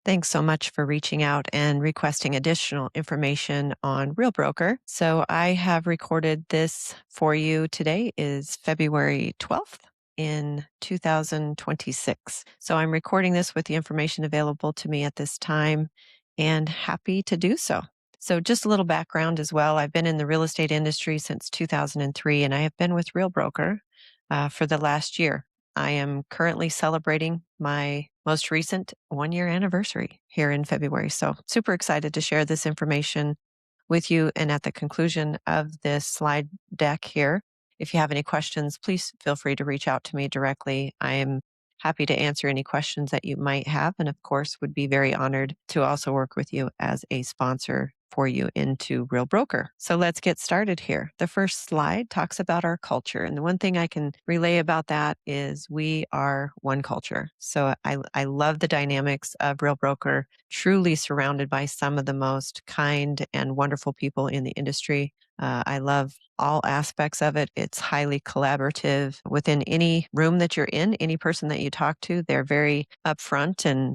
Thanks so much for reaching out and requesting additional information on Real Broker. So I have recorded this for you. Today is February 12th in 2026. So I'm recording this with the information available to me at this time and happy to do so. So just a little background as well. I've been in the real estate industry since 2003 and I have been with Real Broker for the last year. I am currently celebrating my most recent 1 year anniversary here in February. So, super excited to share this information with you. And at the conclusion of this slide deck here, if you have any questions, please feel free to reach out to me directly. I am happy to answer any questions that you might have. And of course, would be very honored to also work with you as a sponsor for you into Real Broker. So let's get started here. The first slide talks about our culture. And the one thing I can relay about that is we are one culture. So I love the dynamics of Real Broker, truly surrounded by some of the most kind and wonderful people in the industry. I love all aspects of it. It's highly collaborative. Within any room that you're in, any person that you talk to, they're very upfront and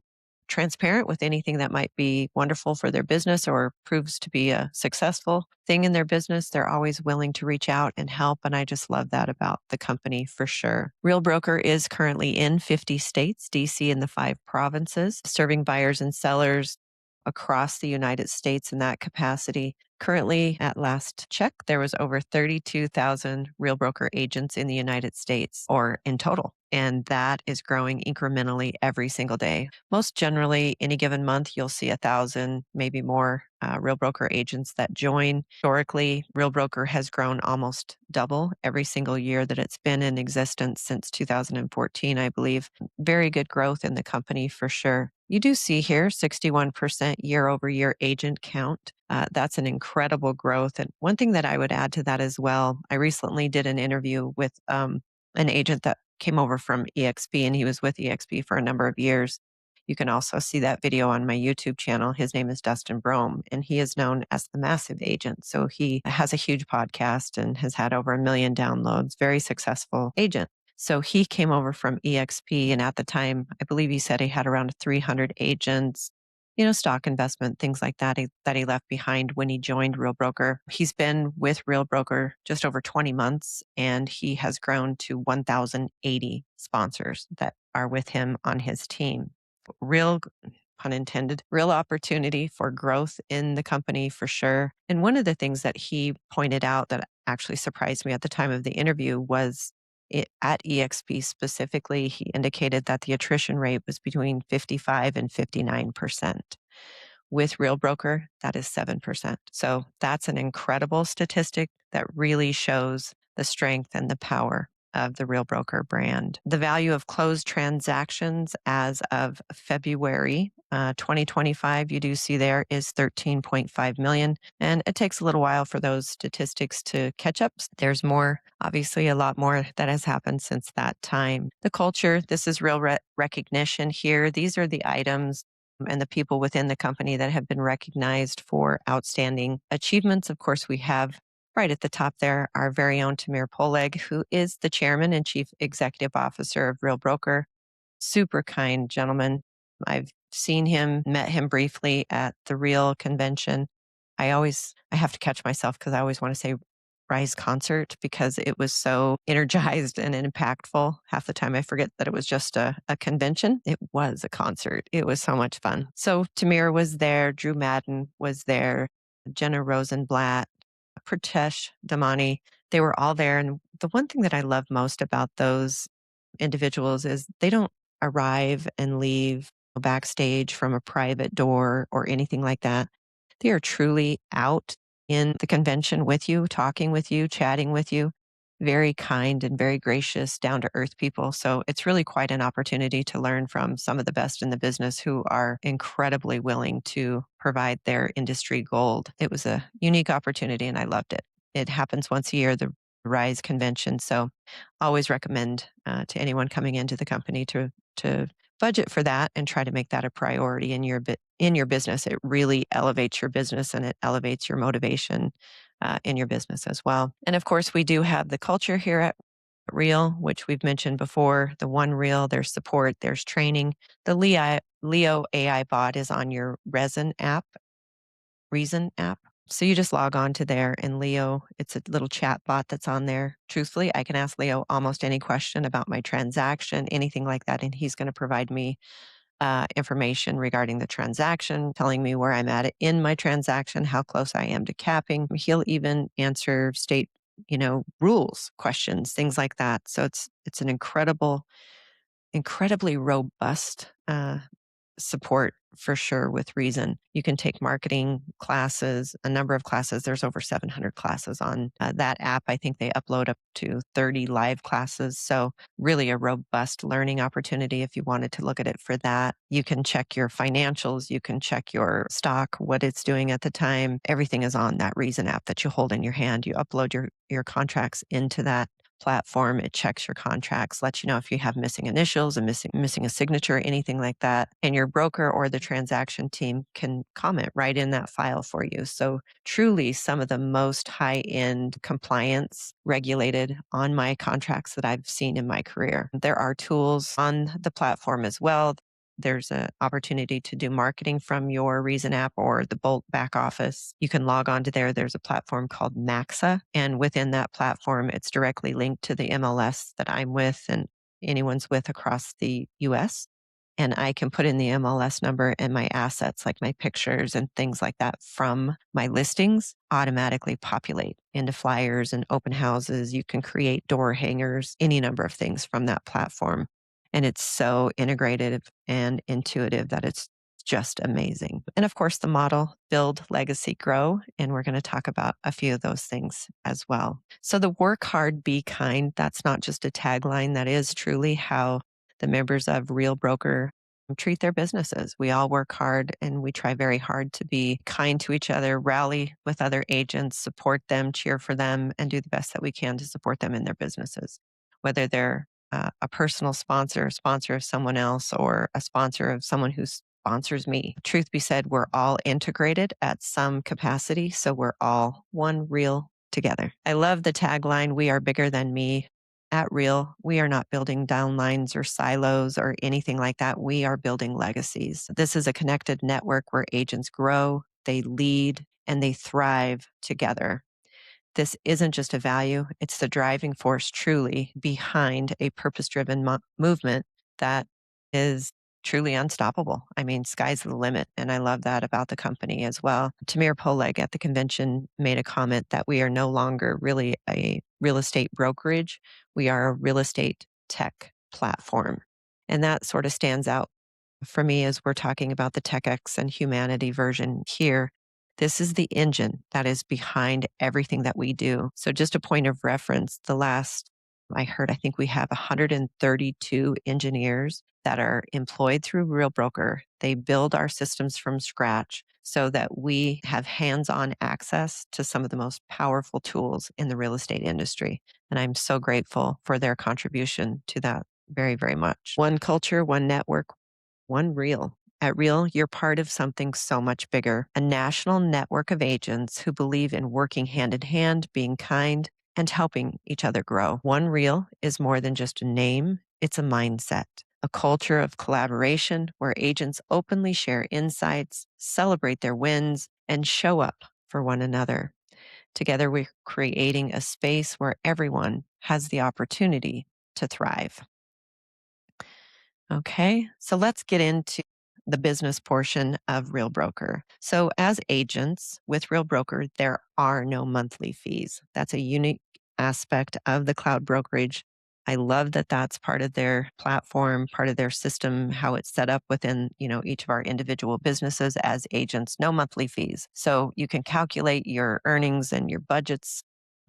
transparent with anything that might be wonderful for their business or proves to be a successful thing in their business. They're always willing to reach out and help. And I just love that about the company for sure. Real Broker is currently in 50 states, DC and the 5 provinces, serving buyers and sellers across the United States in that capacity. Currently, at last check, there was over 32,000 Real Broker agents in the United States, or in total. And that is growing incrementally every single day. Most generally, any given month, you'll see 1,000, maybe more Real Broker agents that join. Historically, Real Broker has grown almost double every single year that it's been in existence since 2014, I believe. Very good growth in the company for sure. You do see here 61% year over year agent count. That's an incredible growth. And one thing that I would add to that as well, I recently did an interview with an agent that came over from EXP, and he was with EXP for a number of years. You can also see that video on my YouTube channel. His name is Dustin Brome, and he is known as the Massive Agent. So he has a huge podcast and has had over 1 million downloads, very successful agent. So he came over from EXP, and at the time, I believe he said he had around 300 agents, stock investment, things like that, that he left behind when he joined Real Broker. He's been with Real Broker just over 20 months, and he has grown to 1,080 sponsors that are with him on his team. Real, pun intended, real opportunity for growth in the company for sure. And one of the things that he pointed out that actually surprised me at the time of the interview was at EXP specifically, he indicated that the attrition rate was between 55 and 59%. With Real Broker, that is 7%. So that's an incredible statistic that really shows the strength and the power of the Real Broker brand. The value of closed transactions as of February 2025, you do see there is 13.5 million. And it takes a little while for those statistics to catch up. There's more, obviously, a lot more that has happened since that time. The culture, this is real recognition here. These are the items and the people within the company that have been recognized for outstanding achievements. Of course, we have right at the top there our very own Tamir Poleg, who is the chairman and chief executive officer of Real Broker. Super kind gentleman. I've seen him, met him briefly at the Real convention. I have to catch myself because I always want to say Rise concert because it was so energized and impactful. Half the time I forget that it was just a convention. It was a concert. It was so much fun. So Tamir was there, Drew Madden was there, Jenna Rosenblatt, Pritesh Damani. They were all there. And the one thing that I love most about those individuals is they don't arrive and leave backstage from a private door or anything like that. They are truly out in the convention with you, talking with you, chatting with you. Very kind and very gracious, down to earth people. So it's really quite an opportunity to learn from some of the best in the business who are incredibly willing to provide their industry gold. It was a unique opportunity and I loved it. It happens once a year, the Rise convention. So always recommend to anyone coming into the company to budget for that and try to make that a priority in your business. It really elevates your business and it elevates your motivation in your business as well. And of course, we do have the culture here at Reel, which we've mentioned before, the One Reel, there's support, there's training. The Leo AI bot is on your Reason app. So you just log on to there and Leo, it's a little chat bot that's on there. Truthfully, I can ask Leo almost any question about my transaction, anything like that, and he's going to provide me information regarding the transaction, telling me where I'm at in my transaction, how close I am to capping. He'll even answer state, rules questions, things like that. So it's an incredibly robust support for sure with reason. You can take marketing classes, a number of classes. There's over 700 classes on that app. I think they upload up to 30 live classes. So really a robust learning opportunity if you wanted to look at it for that. You can check your financials. You can check your stock, what it's doing at the time. Everything is on that reason app that you hold in your hand. You upload your contracts into that platform. It checks your contracts, lets you know if you have missing initials and missing a signature, anything like that. And your broker or the transaction team can comment right in that file for you. So truly some of the most high-end compliance regulated on my contracts that I've seen in my career. There are tools on the platform as well. There's an opportunity to do marketing from your Reason app or the Bolt back office. You can log on to there. There's a platform called Maxa. And within that platform, it's directly linked to the MLS that I'm with and anyone's with across the US. And I can put in the MLS number and my assets, like my pictures and things like that from my listings, automatically populate into flyers and open houses. You can create door hangers, any number of things from that platform. And it's so integrative and intuitive that it's just amazing. And of course, the model build, legacy, grow. And we're going to talk about a few of those things as well. So the work hard, be kind, that's not just a tagline. That is truly how the members of Real Broker treat their businesses. We all work hard and we try very hard to be kind to each other, rally with other agents, support them, cheer for them, and do the best that we can to support them in their businesses. Whether they're a personal sponsor, sponsor of someone else, or a sponsor of someone who sponsors me. Truth be said, we're all integrated at some capacity, so we're all one Real together. I love the tagline, "We are bigger than me." At Real, we are not building downlines or silos or anything like that. We are building legacies. This is a connected network where agents grow, they lead, and they thrive together. This isn't just a value, it's the driving force truly behind a purpose driven movement that is truly unstoppable. I mean, sky's the limit. And I love that about the company as well. Tamir Poleg at the convention made a comment that we are no longer really a real estate brokerage, we are a real estate tech platform. And that sort of stands out for me as we're talking about the TechX and humanity version here. This is the engine that is behind everything that we do. So just a point of reference, the last I heard, I think we have 132 engineers that are employed through Real Broker. They build our systems from scratch so that we have hands-on access to some of the most powerful tools in the real estate industry. And I'm so grateful for their contribution to that very, very much. One culture, one network, one Real. At Real, you're part of something so much bigger, a national network of agents who believe in working hand in hand, being kind, and helping each other grow. One Real is more than just a name, it's a mindset, a culture of collaboration where agents openly share insights, celebrate their wins, and show up for one another. Together, we're creating a space where everyone has the opportunity to thrive. Okay, so let's get into the business portion of Real Broker. So, as agents with Real Broker, there are no monthly fees. That's a unique aspect of the cloud brokerage. I love that that's part of their platform, part of their system, how it's set up within, each of our individual businesses as agents, no monthly fees. So you can calculate your earnings and your budgets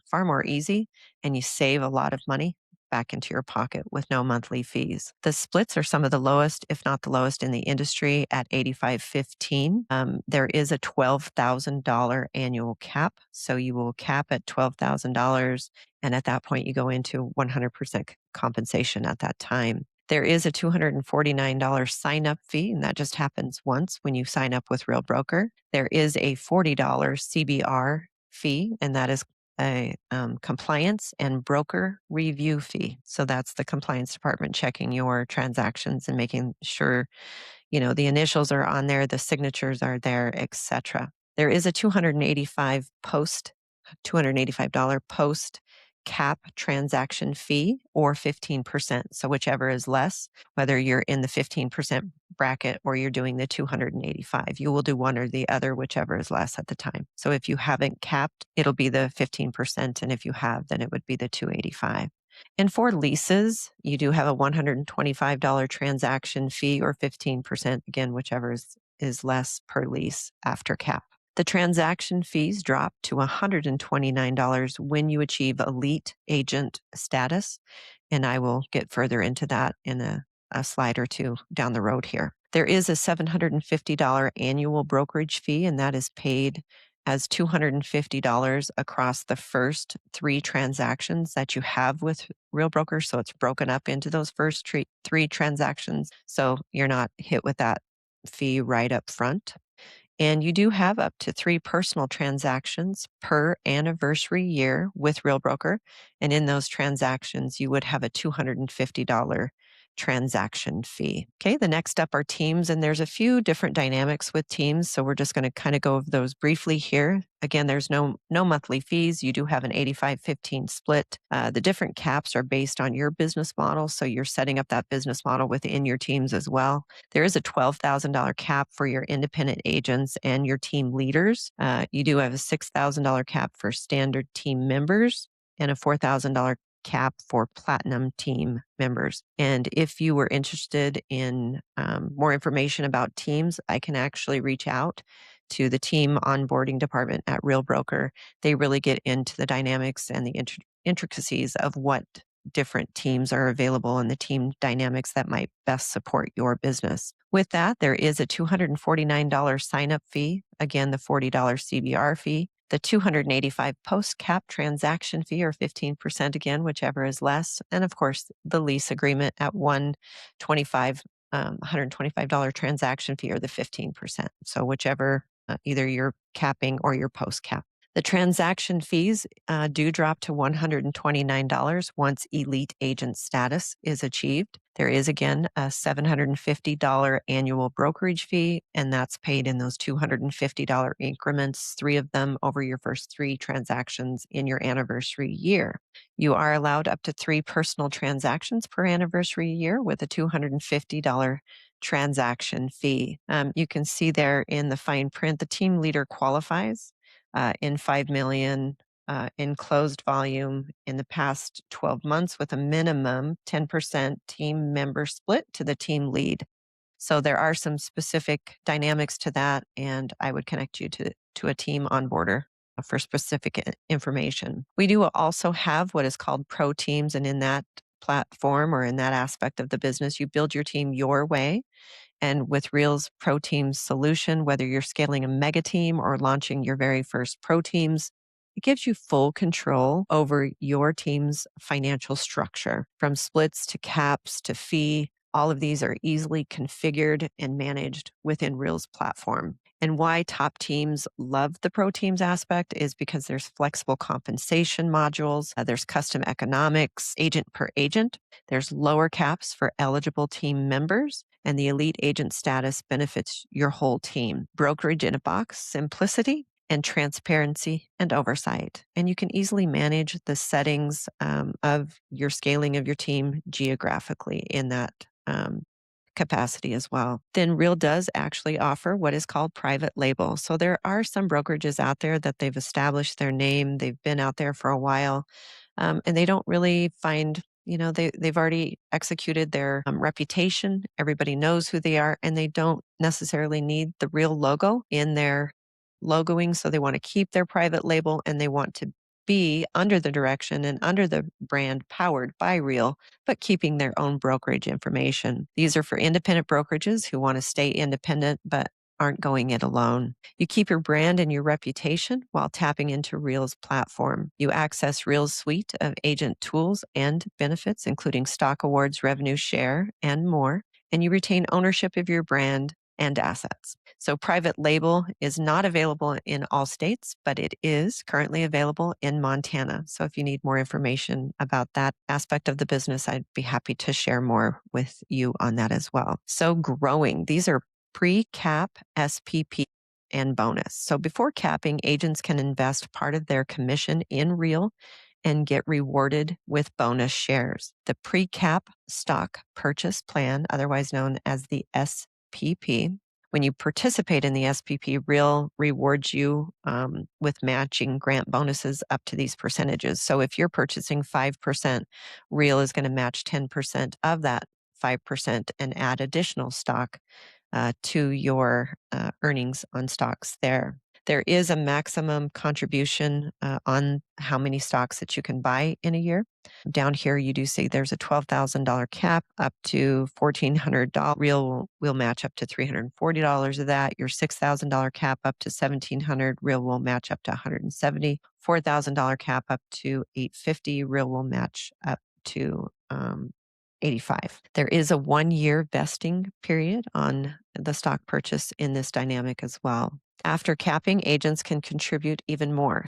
far more easy and you save a lot of money back into your pocket with no monthly fees. The splits are some of the lowest, if not the lowest in the industry at 85.15. There is a $12,000 annual cap. So you will cap at $12,000. And at that point, you go into 100% compensation at that time. There is a $249 sign up fee, and that just happens once when you sign up with Real Broker. There is a $40 CBR fee, and that is a compliance and broker review fee. So that's the compliance department checking your transactions and making sure, the initials are on there, the signatures are there, etc. There is a $285 post cap transaction fee or 15%. So whichever is less, whether you're in the 15% bracket or you're doing the 285, you will do one or the other, whichever is less at the time. So if you haven't capped, it'll be the 15%. And if you have, then it would be the 285. And for leases, you do have a $125 transaction fee or 15%, again, whichever is less per lease after cap. The transaction fees drop to $129 when you achieve elite agent status. And I will get further into that in a slide or two down the road here. There is a $750 annual brokerage fee, and that is paid as $250 across the first 3 transactions that you have with Real Broker. So it's broken up into those first 3 transactions. So you're not hit with that fee right up front. And you do have up to 3 personal transactions per anniversary year with Real Broker. And in those transactions, you would have a $250 transaction fee. Okay, the next up are teams, and there's a few different dynamics with teams. So we're just going to kind of go over those briefly here. Again, there's no monthly fees. You do have an 85-15 split. The different caps are based on your business model. So you're setting up that business model within your teams as well. There is a $12,000 cap for your independent agents and your team leaders. You do have a $6,000 cap for standard team members and a $4,000 cap for platinum team members. And if you were interested in more information about teams, I can actually reach out to the team onboarding department at Real Broker. They really get into the dynamics and the intricacies of what different teams are available and the team dynamics that might best support your business. With that, there is a $249 sign-up fee. Again, the $40 CBR fee. The $285 post-cap transaction fee, or 15% again, whichever is less. And of course, the lease agreement at $125 transaction fee, or the 15%. So whichever, either you're capping or your post-cap. The transaction fees do drop to $129 once elite agent status is achieved. There is, again, a $750 annual brokerage fee, and that's paid in those $250 increments, 3 of them over your first 3 transactions in your anniversary year. You are allowed up to 3 personal transactions per anniversary year with a $250 transaction fee. You can see there in the fine print, the team leader qualifies in 5 million in closed volume in the past 12 months with a minimum 10% team member split to the team lead. So there are some specific dynamics to that, and I would connect you to a team onboarder for specific information. We do also have what is called pro teams, and in that platform or in that aspect of the business, you build your team your way. And with Real's Pro Teams solution, whether you're scaling a mega team or launching your very first Pro Teams, it gives you full control over your team's financial structure. From splits to caps to fee, all of these are easily configured and managed within Real's platform. And why top teams love the Pro Teams aspect is because there's flexible compensation modules, there's custom economics, agent per agent, there's lower caps for eligible team members, and the elite agent status benefits your whole team. Brokerage in a box, simplicity, and transparency and oversight. And you can easily manage the settings of your scaling of your team geographically in that capacity as well. Then Real does actually offer what is called private label. So there are some brokerages out there that they've established their name, they've been out there for a while, and they don't really find, they've already executed their reputation. Everybody knows who they are, and they don't necessarily need the Real logo in their logoing. So they want to keep their private label, and they want to be under the direction and under the brand powered by Real, but keeping their own brokerage information. These are for independent brokerages who want to stay independent, but aren't going it alone. You keep your brand and your reputation while tapping into Real's platform. You access Real's suite of agent tools and benefits, including stock awards, revenue share, and more. And you retain ownership of your brand and assets. So private label is not available in all states, but it is currently available in Montana. So if you need more information about that aspect of the business, I'd be happy to share more with you on that as well. So growing, these are pre-cap SPP and bonus. So before capping, agents can invest part of their commission in real and get rewarded with bonus shares. The pre-cap stock purchase plan, otherwise known as the SPP, when you participate in the SPP, Real rewards you with matching grant bonuses up to these percentages. So if you're purchasing 5%, Real is going to match 10% of that 5% and add additional stock to your earnings on stocks there. There is a maximum contribution on how many stocks that you can buy in a year. Down here, you do see there's a $12,000 cap up to $1,400. Real will match up to $340 of that. Your $6,000 cap up to $1,700. Real will match up to $170. $4,000 cap up to $850. Real will match up to 85. There is a 1-year vesting period on the stock purchase in this dynamic as well. After capping, agents can contribute even more.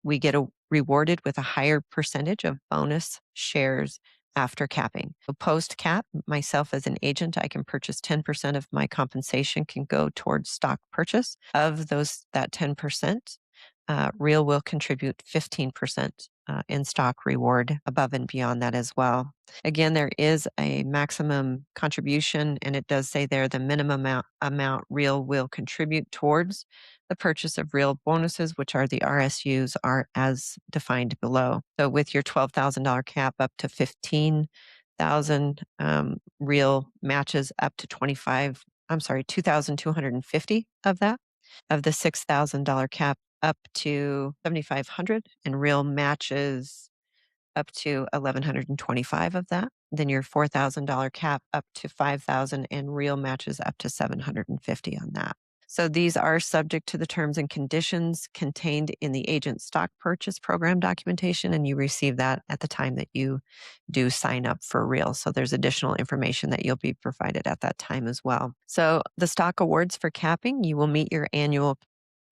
We get rewarded with a higher percentage of bonus shares after capping. So post cap, myself as an agent, I can purchase 10% of my compensation can go towards stock purchase. Of that 10%, Real will contribute 15% in stock reward above and beyond that as well. Again, there is a maximum contribution, and it does say there the minimum amount Real will contribute towards the purchase of Real bonuses, which are the RSUs, are as defined below. So with your $12,000 cap up to $15,000, Real matches up to $2,250 of that. Of the $6,000 cap up to $7,500, and Real matches up to $1,125 of that. Then your $4,000 cap up to $5,000, and Real matches up to $750 on that. So these are subject to the terms and conditions contained in the agent stock purchase program documentation, and you receive that at the time that you do sign up for Real. So there's additional information that you'll be provided at that time as well. So the stock awards for capping, you will meet your annual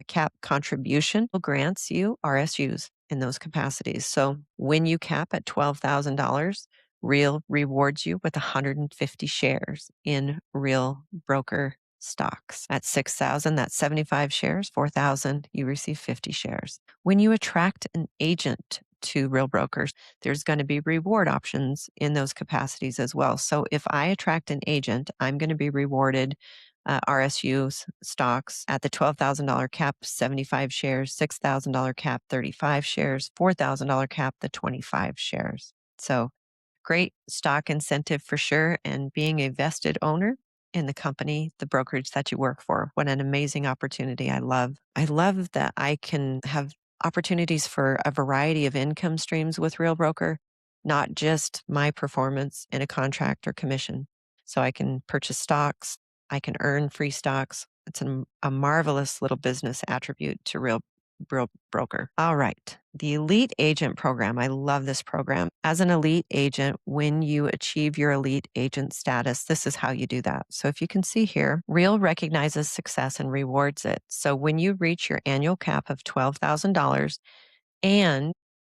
cap contribution grants you RSUs in those capacities. So when you cap at $12,000, Real rewards you with 150 shares in Real broker stocks. At 6,000, that's 75 shares. 4,000, you receive 50 shares. When you attract an agent to Real Brokers, there's going to be reward options in those capacities as well. So if I attract an agent, I'm going to be rewarded RSUs stocks at the $12,000 cap, 75 shares, $6,000 cap, 35 shares, $4,000 cap, the 25 shares. So great stock incentive for sure. And being a vested owner in the company, the brokerage that you work for, what an amazing opportunity. I love that I can have opportunities for a variety of income streams with Real Broker, not just my performance in a contract or commission. So I can purchase stocks, I can earn free stocks. It's a marvelous little business attribute to Real Broker. All right. The Elite Agent Program. I love this program. As an elite agent, when you achieve your elite agent status, this is how you do that. So if you can see here, Real recognizes success and rewards it. So when you reach your annual cap of $12,000 and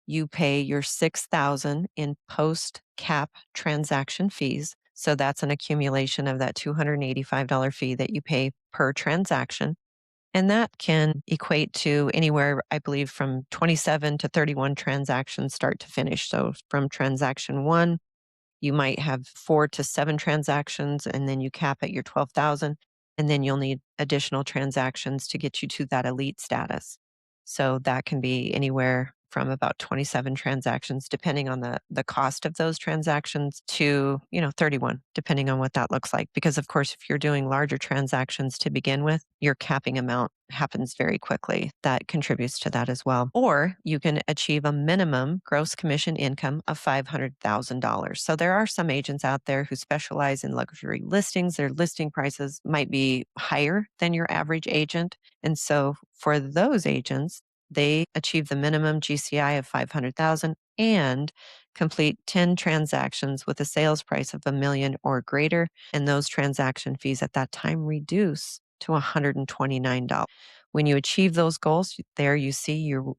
you pay your $6,000 in post-cap transaction fees, so that's an accumulation of that $285 fee that you pay per transaction. And that can equate to anywhere, I believe, from 27 to 31 transactions start to finish. So from transaction 1, you might have 4 to 7 transactions, and then you cap at your 12,000, and then you'll need additional transactions to get you to that elite status. So that can be anywhere from about 27 transactions, depending on the cost of those transactions, to 31, depending on what that looks like. Because of course, if you're doing larger transactions to begin with, your capping amount happens very quickly. That contributes to that as well. Or you can achieve a minimum gross commission income of $500,000. So there are some agents out there who specialize in luxury listings. Their listing prices might be higher than your average agent. And so for those agents, they achieve the minimum GCI of $500,000 and Complete 10 transactions with a sales price of 1 million or greater, and those transaction fees at that time reduce to $129. When you achieve those goals, there you see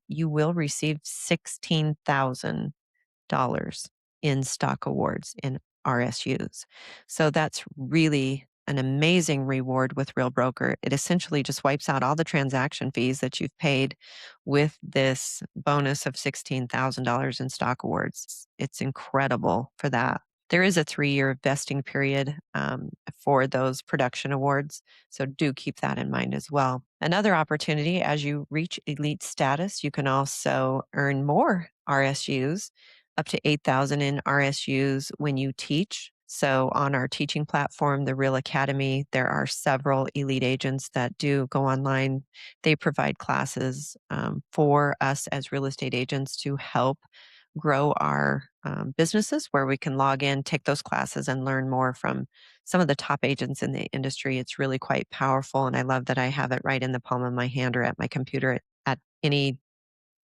you will receive $16,000 in stock awards in RSUs. So that's really an amazing reward with Real Broker. It essentially just wipes out all the transaction fees that you've paid with this bonus of $16,000 in stock awards. It's incredible for that. There is a 3-year vesting period for those production awards, so do keep that in mind as well. Another opportunity, as you reach elite status, you can also earn more RSUs, up to 8,000 in RSUs when you teach. So on our teaching platform, the Real Academy, there are several elite agents that do go online. They provide classes for us as real estate agents to help grow our businesses, where we can log in, take those classes, and learn more from some of the top agents in the industry. It's really quite powerful, and I love that I have it right in the palm of my hand or at my computer at any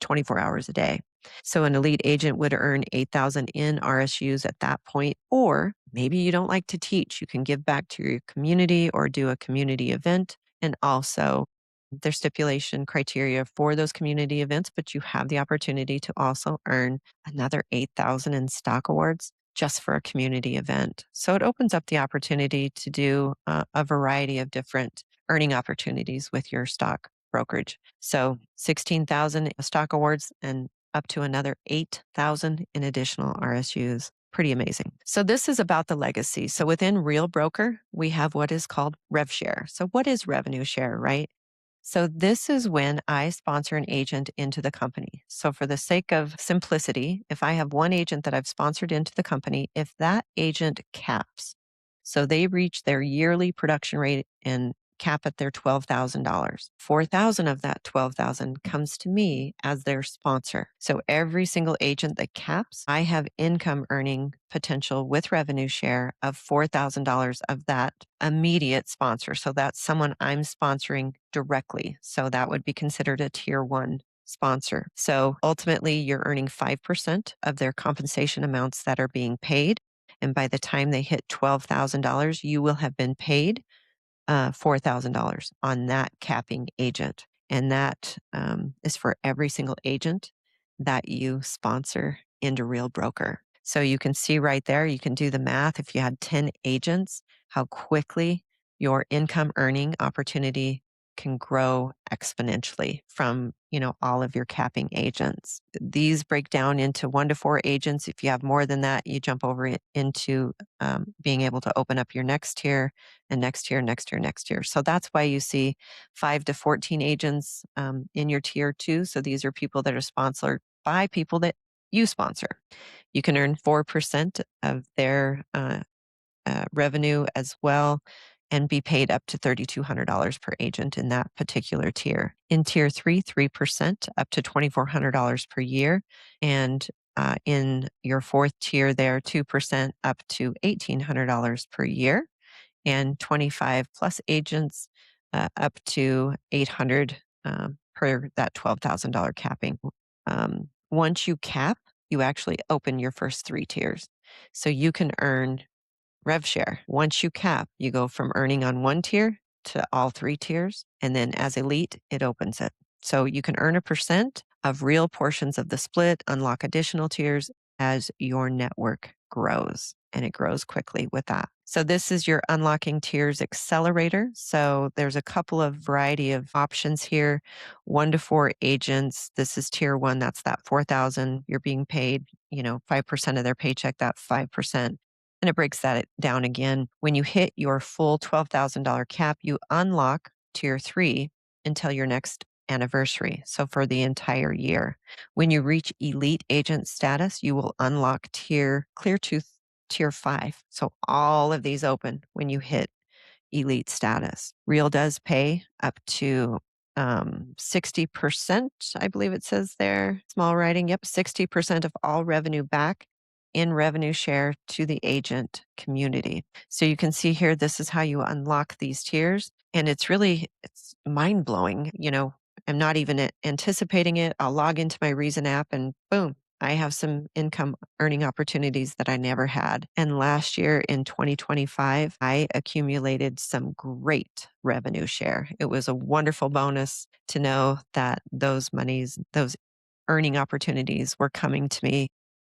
24 hours a day. So an elite agent would earn 8,000 in RSUs at that point, or maybe you don't like to teach. You can give back to your community or do a community event. And also there's stipulation criteria for those community events, but you have the opportunity to also earn another 8,000 in stock awards just for a community event. So it opens up the opportunity to do a variety of different earning opportunities with your stock brokerage. So 16,000 stock awards and up to another 8,000 in additional RSUs. Pretty amazing. So this is about the legacy. So within Real Broker, we have what is called rev share. So what is revenue share, right? So this is when I sponsor an agent into the company. So for the sake of simplicity, if I have one agent that I've sponsored into the company, if that agent caps, so they reach their yearly production rate and cap at their $12,000. 4,000 of that 12,000 comes to me as their sponsor. So every single agent that caps, I have income earning potential with revenue share of $4,000 of that immediate sponsor. So that's someone I'm sponsoring directly. So that would be considered a tier 1 sponsor. So ultimately, you're earning 5% of their compensation amounts that are being paid. And by the time they hit $12,000, you will have been paid $4,000 on that capping agent. And that is for every single agent that you sponsor into Real Broker. So you can see right there, you can do the math. If you had 10 agents, how quickly your income earning opportunity can grow exponentially from, all of your capping agents. These break down into 1 to 4 agents. If you have more than that, you jump over into being able to open up your next tier and next tier, next tier, next tier. So that's why you see 5 to 14 agents in your tier 2. So these are people that are sponsored by people that you sponsor. You can earn 4% of their revenue as well, and be paid up to $3,200 per agent in that particular tier. In tier 3, 3% up to $2,400 per year. And in your 4th tier there, 2% up to $1,800 per year. And 25 plus agents up to 800 per that $12,000 capping. Once you cap, you actually open your first 3 tiers. So you can earn rev share. Once you cap, you go from earning on 1 tier to all 3 tiers. And then as elite, it opens it. So you can earn a percent of real portions of the split, unlock additional tiers as your network grows. And it grows quickly with that. So this is your unlocking tiers accelerator. So there's a couple of variety of options here. 1 to 4 agents. This is tier 1. That's that 4,000. You're being paid, 5% of their paycheck, that 5%. And it breaks that down again. When you hit your full $12,000 cap, you unlock tier 3 until your next anniversary. So for the entire year. When you reach elite agent status, you will unlock clear to tier 5. So all of these open when you hit elite status. Real does pay up to 60%, I believe it says there, small writing. Yep, 60% of all revenue back in revenue share to the agent community. So you can see here, this is how you unlock these tiers. And it's mind blowing. I'm not even anticipating it. I'll log into my Reason app and boom, I have some income earning opportunities that I never had. And last year in 2025, I accumulated some great revenue share. It was a wonderful bonus to know that those monies, those earning opportunities were coming to me,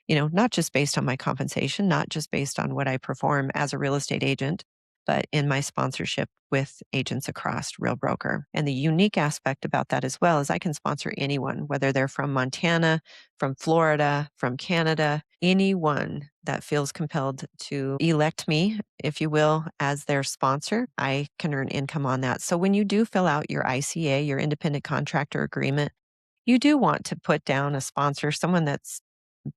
not just based on my compensation, not just based on what I perform as a real estate agent, but in my sponsorship with agents across Real Broker. And the unique aspect about that as well is I can sponsor anyone, whether they're from Montana, from Florida, from Canada, anyone that feels compelled to elect me, if you will, as their sponsor, I can earn income on that. So when you do fill out your ICA, your independent contractor agreement, you do want to put down a sponsor, someone that's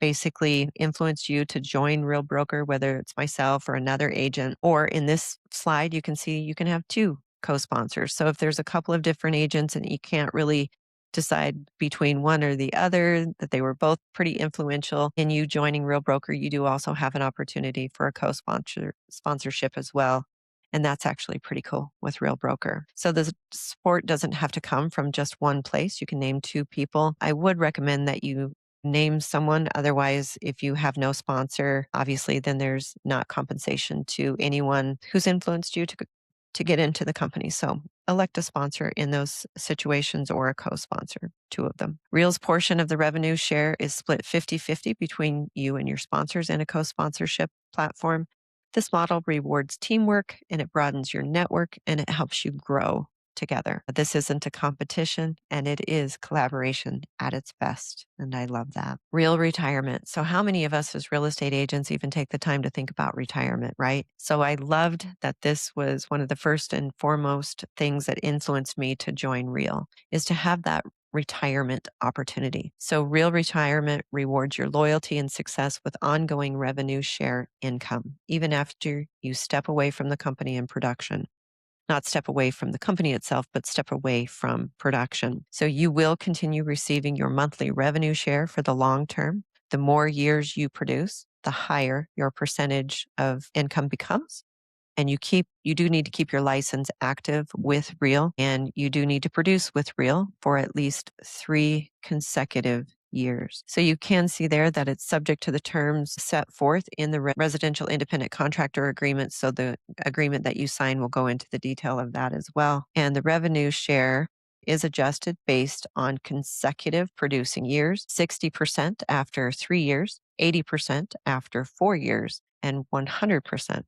basically influenced you to join Real Broker, whether it's myself or another agent. Or in this slide, you can see you can have two co-sponsors. So if there's a couple of different agents and you can't really decide between one or the other, that they were both pretty influential in you joining Real Broker, you do also have an opportunity for a sponsorship as well. And that's actually pretty cool with Real Broker. So the support doesn't have to come from just one place. You can name two people. I would recommend that you name someone. Otherwise, if you have no sponsor, obviously, then there's not compensation to anyone who's influenced you to get into the company. So elect a sponsor in those situations or a co-sponsor, two of them. Real's portion of the revenue share is split 50-50 between you and your sponsors in a co-sponsorship platform. This model rewards teamwork and it broadens your network and it helps you grow together. This isn't a competition and it is collaboration at its best. And I love that. Real retirement. So, how many of us as real estate agents even take the time to think about retirement, right? So, I loved that this was one of the first and foremost things that influenced me to join Real is to have that retirement opportunity. So, Real Retirement rewards your loyalty and success with ongoing revenue share income, even after you step away from the company in production. Not step away from the company itself, but step away from production. So you will continue receiving your monthly revenue share for the long term. The more years you produce, the higher your percentage of income becomes. And you do need to keep your license active with Real, and you do need to produce with Real for at least 3 consecutive years. So you can see there that it's subject to the terms set forth in the residential independent contractor agreement. So the agreement that you sign will go into the detail of that as well. And the revenue share is adjusted based on consecutive producing years, 60% after 3 years, 80% after 4 years, and 100%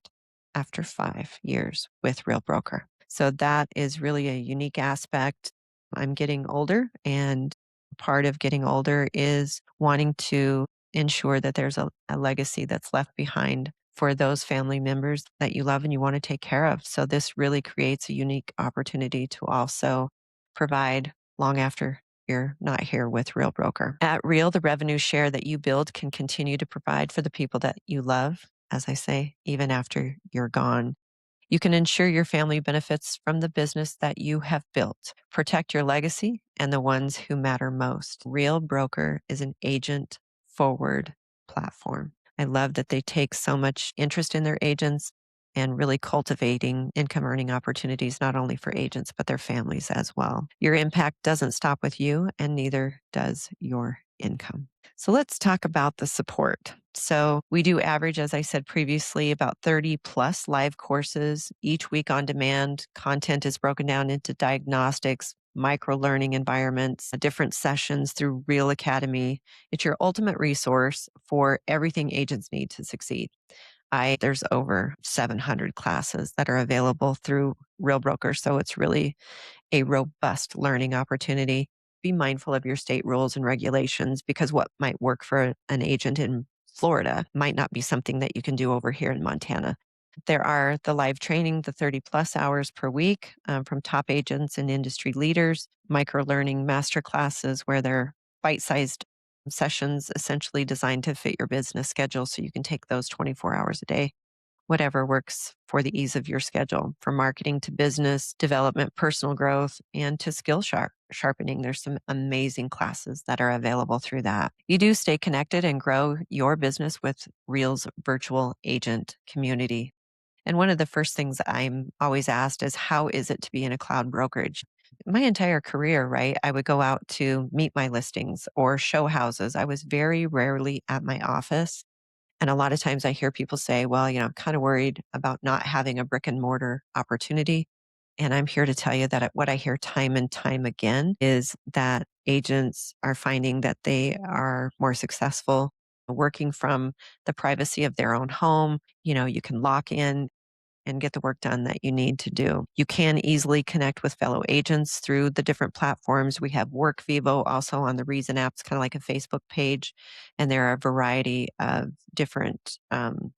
after 5 years with Real Broker. So that is really a unique aspect. I'm getting older, and part of getting older is wanting to ensure that there's a legacy that's left behind for those family members that you love and you want to take care of. So this really creates a unique opportunity to also provide long after you're not here with Real Broker. At Real, the revenue share that you build can continue to provide for the people that you love, as I say, even after you're gone. You can ensure your family benefits from the business that you have built. Protect your legacy and the ones who matter most. Real Broker is an agent forward platform. I love that they take so much interest in their agents and really cultivating income earning opportunities, not only for agents, but their families as well. Your impact doesn't stop with you, and neither does your income. So let's talk about the support. So we do average, as I said previously, about 30 plus live courses each week on demand. Content is broken down into diagnostics, micro learning environments, different sessions through Real Academy. It's your ultimate resource for everything agents need to succeed. There's over 700 classes that are available through Real Broker. So it's really a robust learning opportunity. Be mindful of your state rules and regulations because what might work for an agent in Florida might not be something that you can do over here in Montana. There are the live training, the 30 plus hours per week from top agents and industry leaders, micro learning master classes where they're bite sized sessions essentially designed to fit your business schedule so you can take those 24 hours a day, whatever works for the ease of your schedule. From marketing to business development, personal growth, and to skill sharpening, there's some amazing classes that are available through that. You do stay connected and grow your business with Real's virtual agent community. And one of the first things I'm always asked is, how is it to be in a cloud brokerage? My entire career, right? I would go out to meet my listings or show houses. I was very rarely at my office. And a lot of times I hear people say, well, I'm kind of worried about not having a brick and mortar opportunity. And I'm here to tell you that what I hear time and time again is that agents are finding that they are more successful working from the privacy of their own home. You can lock in and get the work done that you need to do. You can easily connect with fellow agents through the different platforms. We have WorkVivo also on the Reason app. It's kind of like a Facebook page, and there are a variety of different mm,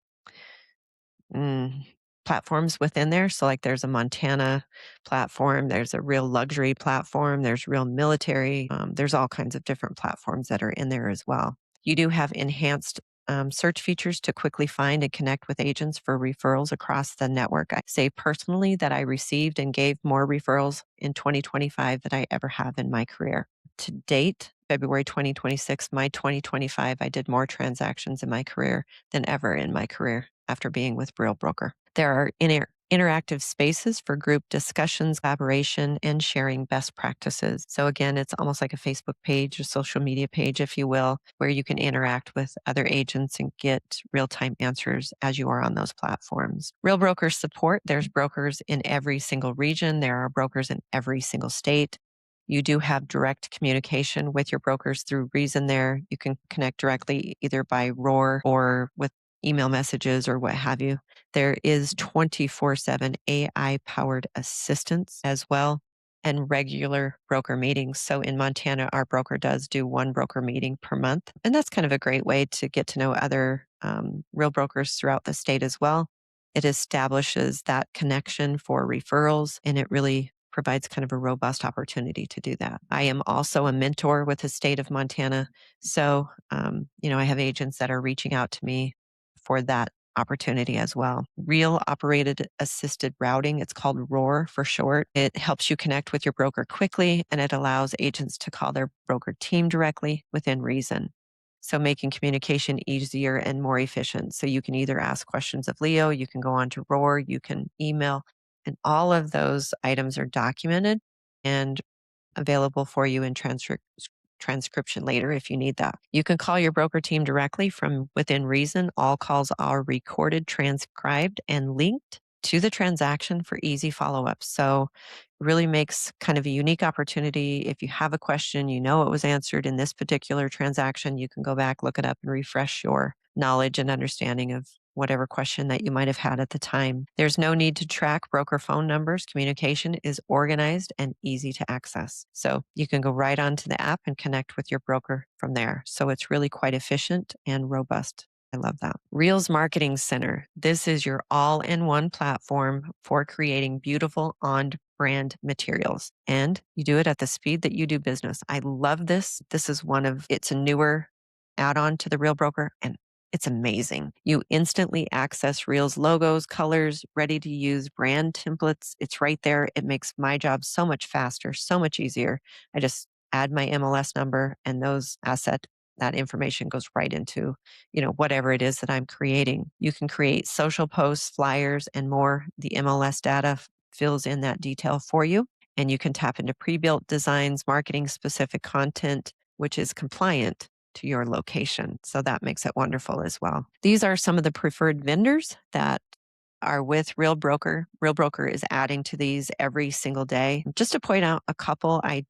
platforms within there. So, like, there's a Montana platform, there's a real luxury platform, there's real military. There's all kinds of different platforms that are in there as well. You do have enhanced search features to quickly find and connect with agents for referrals across the network. I say personally that I received and gave more referrals in 2025 than I ever have in my career. To date, February 2026, my 2025, I did more transactions in my career than ever in my career after being with Real Broker. There are interactive spaces for group discussions, collaboration, and sharing best practices. So, again, it's almost like a Facebook page or social media page, if you will, where you can interact with other agents and get real time answers as you are on those platforms. Real Broker support, there's brokers in every single region, there are brokers in every single state. You do have direct communication with your brokers through Reason there. You can connect directly either by Roar or with email messages or what have you. There is 24/7 AI powered assistance as well and regular broker meetings. So in Montana, our broker does do one broker meeting per month. And that's kind of a great way to get to know other real brokers throughout the state as well. It establishes that connection for referrals, and it really provides kind of a robust opportunity to do that. I am also a mentor with the state of Montana. So, I have agents that are reaching out to me for that opportunity as well. Real operated assisted routing, it's called ROAR for short. It helps you connect with your broker quickly, and it allows agents to call their broker team directly within reason. So making communication easier and more efficient. So you can either ask questions of Leo, you can go on to Roar, you can email, and all of those items are documented and available for you in transcription later if you need that. You can call your broker team directly from within reason. All calls are recorded, transcribed, and linked to the transaction for easy follow up. So it really makes kind of a unique opportunity. If you have a question, it was answered in this particular transaction, you can go back, look it up, and refresh your knowledge and understanding of whatever question that you might have had at the time. There's no need to track broker phone numbers. Communication is organized and easy to access. So you can go right onto the app and connect with your broker from there. So it's really quite efficient and robust. I love that. Reels Marketing Center. This is your all in one platform for creating beautiful on brand materials. And you do it at the speed that you do business. I love this. It's a newer add on to the Real Broker, and it's amazing. You instantly access Reels logos, colors, ready to use brand templates. It's right there. It makes my job so much faster, so much easier. I just add my MLS number, and that information goes right into, whatever it is that I'm creating. You can create social posts, flyers, and more. The MLS data fills in that detail for you, and you can tap into pre-built designs, marketing specific content, which is compliant to your location. So that makes it wonderful as well. These are some of the preferred vendors that are with Real Broker. Real Broker is adding to these every single day. Just to point out a couple, I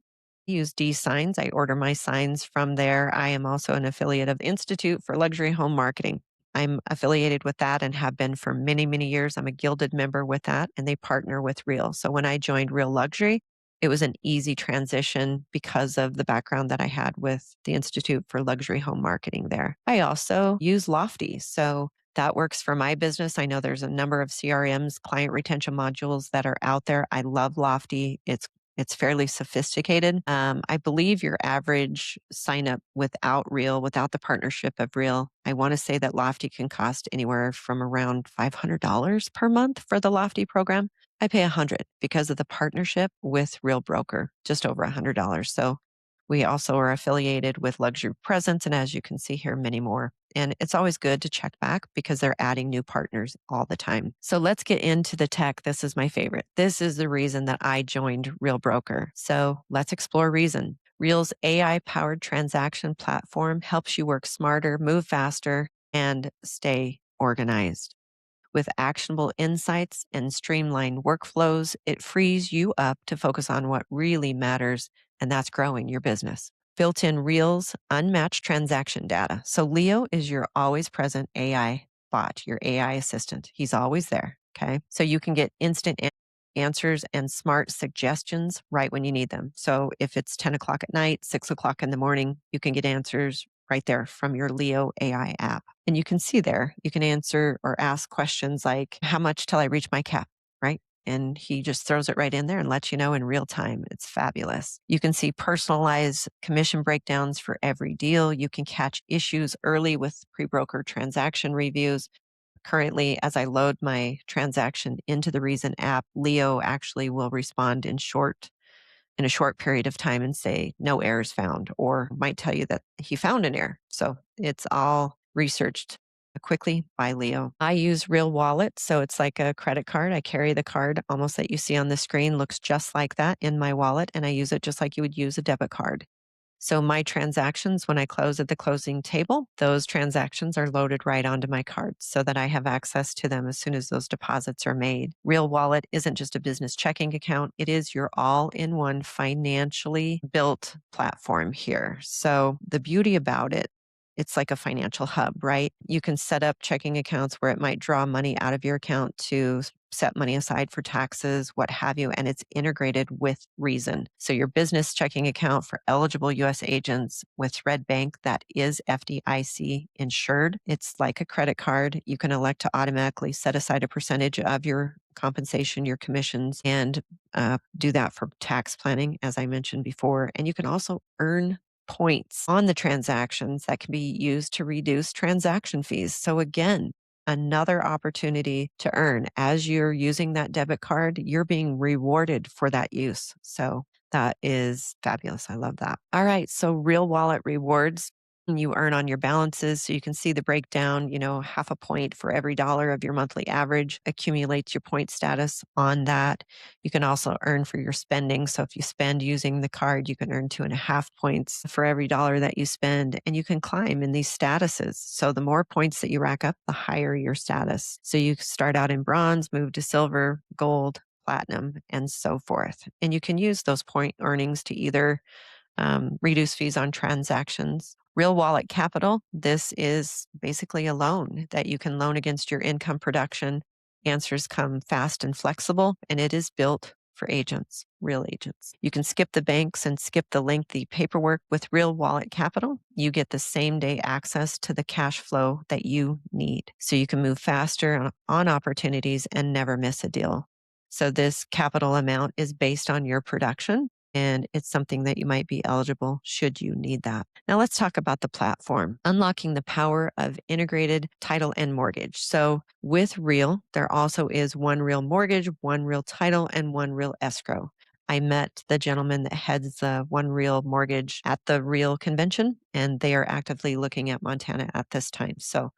use D Signs. I order my signs from there. I am also an affiliate of Institute for Luxury Home Marketing. I'm affiliated with that and have been for many, many years. I'm a gilded member with that, and they partner with Real. So when I joined Real Luxury, it was an easy transition because of the background that I had with the Institute for Luxury Home Marketing there. I also use Lofty. So that works for my business. I know there's a number of CRMs, client retention modules that are out there. I love Lofty. It's fairly sophisticated. I believe your average sign up without the partnership of Real, I want to say that Lofty can cost anywhere from around $500 per month for the Lofty program. I pay $100 because of the partnership with Real Broker, just over $100. So we also are affiliated with Luxury Presence, and as you can see here, many more. And it's always good to check back because they're adding new partners all the time. So let's get into the tech. This is my favorite. This is the reason that I joined Real Broker. So let's explore reason. Real's AI powered transaction platform helps you work smarter, move faster, and stay organized. With actionable insights and streamlined workflows, it frees you up to focus on what really matters, and that's growing your business. Built in Real's unmatched transaction data. So Leo is your always present AI bot, your AI assistant. He's always there. Okay. So you can get instant answers and smart suggestions right when you need them. So if it's 10 o'clock at night, 6 o'clock in the morning, you can get answers right there from your Leo AI app. And you can see there, you can answer or ask questions like, how much till I reach my cap, right? And he just throws it right in there and lets you know in real time. It's fabulous. You can see personalized commission breakdowns for every deal. You can catch issues early with pre-broker transaction reviews. Currently, as I load my transaction into the Reason app, Leo actually will respond in a short period of time and say no errors found, or might tell you that he found an error. So it's all researched quickly by Leo. I use Real Wallet, so it's like a credit card. I carry the card almost that you see on the screen, looks just like that in my wallet, and I use it just like you would use a debit card. So my transactions, when I close at the closing table, those transactions are loaded right onto my card so that I have access to them as soon as those deposits are made. Real Wallet isn't just a business checking account. It is your all-in-one financially built platform here. So the beauty about it, it's like a financial hub, right? You can set up checking accounts where it might draw money out of your account to set money aside for taxes, what have you, and it's integrated with Reason. So your business checking account for eligible US agents with Red Bank that is FDIC insured. It's like a credit card. You can elect to automatically set aside a percentage of your compensation, your commissions, and do that for tax planning, as I mentioned before. And you can also earn points on the transactions that can be used to reduce transaction fees. So again, another opportunity to earn. As you're using that debit card, you're being rewarded for that use. So that is fabulous. I love that. All right. So Real Wallet rewards you earn on your balances. So you can see the breakdown, half a point for every dollar of your monthly average accumulates your point status on that. You can also earn for your spending. So if you spend using the card, you can earn 2.5 points for every dollar that you spend. And you can climb in these statuses. So the more points that you rack up, the higher your status. So you start out in bronze, move to silver, gold, platinum, and so forth. And you can use those point earnings to either reduce fees on transactions. Real Wallet Capital, this is basically a loan that you can loan against your income production. Answers come fast and flexible, and it is built for agents, real agents. You can skip the banks and skip the lengthy paperwork with Real Wallet Capital. You get the same day access to the cash flow that you need. So you can move faster on opportunities and never miss a deal. So this capital amount is based on your production, and it's something that you might be eligible should you need that. Now let's talk about the platform, unlocking the power of integrated title and mortgage. So with Real, there also is One Real Mortgage, One Real Title, and One Real Escrow. I met the gentleman that heads the One Real Mortgage at the Real convention, and they are actively looking at Montana at this time. So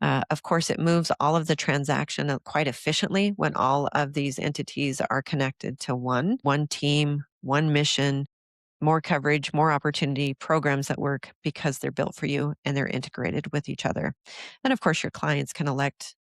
of course, it moves all of the transaction quite efficiently when all of these entities are connected to one team, one mission, more coverage, more opportunity, programs that work because they're built for you and they're integrated with each other. And of course, your clients can elect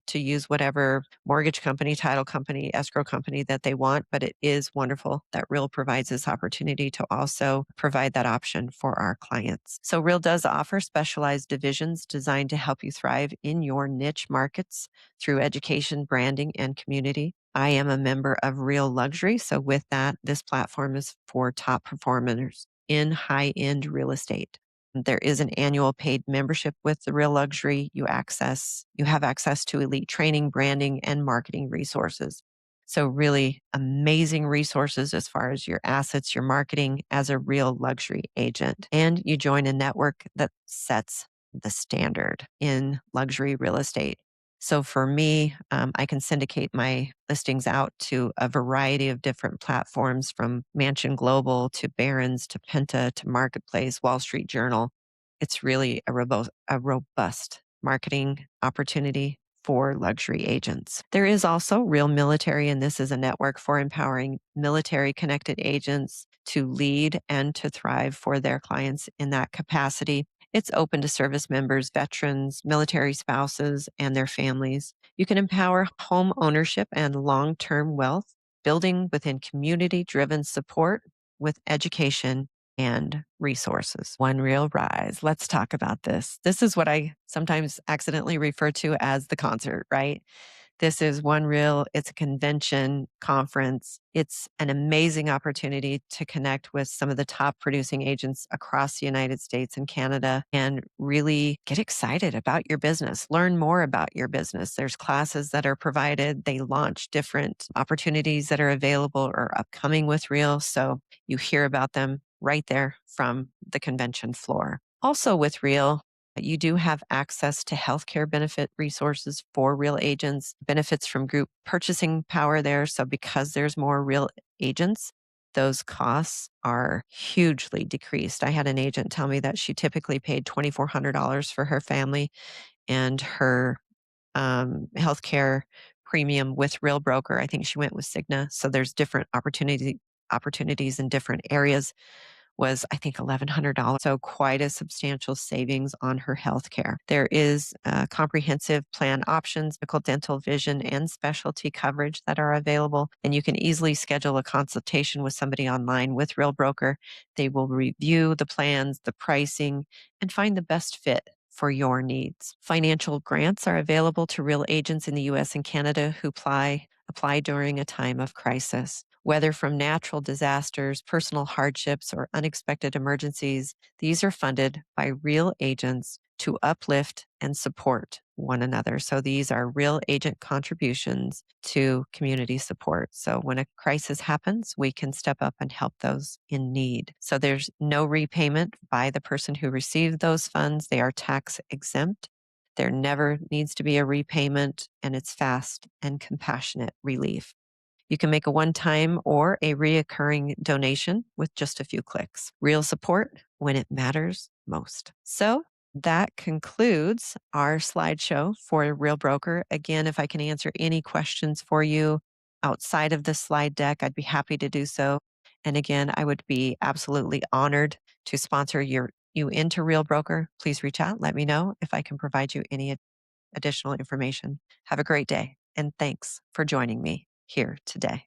to use whatever mortgage company, title company, escrow company that they want. But it is wonderful that Real provides this opportunity to also provide that option for our clients. So Real does offer specialized divisions designed to help you thrive in your niche markets through education, branding, and community. I am a member of Real Luxury. So with that, this platform is for top performers in high-end real estate. There is an annual paid membership with the Real Luxury. You have access to elite training, branding, and marketing resources. So really amazing resources as far as your assets, your marketing as a Real Luxury agent. And you join a network that sets the standard in luxury real estate. So for me, I can syndicate my listings out to a variety of different platforms from Mansion Global to Barron's to Penta to Marketplace, Wall Street Journal. it's really a robust marketing opportunity for luxury agents. There is also Real Military, and this is a network for empowering military connected agents to lead and to thrive for their clients in that capacity. It's open to service members, veterans, military spouses, and their families. You can empower home ownership and long term wealth, building within community driven support with education and resources. One Real Rise. Let's talk about this. This is what I sometimes accidentally refer to as the concert, right? This is One Real, it's a convention conference. It's an amazing opportunity to connect with some of the top producing agents across the United States and Canada and really get excited about your business, learn more about your business. There's classes that are provided. They launch different opportunities that are available or upcoming with Real. So you hear about them right there from the convention floor. Also with Real, you do have access to healthcare benefit resources for real agents, benefits from group purchasing power there. So, because there's more real agents, those costs are hugely decreased. I had an agent tell me that she typically paid $2,400 for her family and her healthcare premium with Real Broker. I think she went with Cigna. So, there's different opportunities in different areas was, I think, $1,100. So quite a substantial savings on her health care. There is comprehensive plan options, medical, dental, vision, and specialty coverage that are available. And you can easily schedule a consultation with somebody online with Real Broker. They will review the plans, the pricing, and find the best fit for your needs. Financial grants are available to real agents in the US and Canada who apply during a time of crisis. Whether from natural disasters, personal hardships, or unexpected emergencies, these are funded by real agents to uplift and support one another. So these are real agent contributions to community support. So when a crisis happens, we can step up and help those in need. So there's no repayment by the person who received those funds. They are tax exempt. There never needs to be a repayment, and it's fast and compassionate relief. You can make a one-time or a reoccurring donation with just a few clicks. Real support when it matters most. So that concludes our slideshow for Real Broker. Again, if I can answer any questions for you outside of the slide deck, I'd be happy to do so. And again, I would be absolutely honored to sponsor you into Real Broker. Please reach out. Let me know if I can provide you any additional information. Have a great day, and thanks for joining me here today.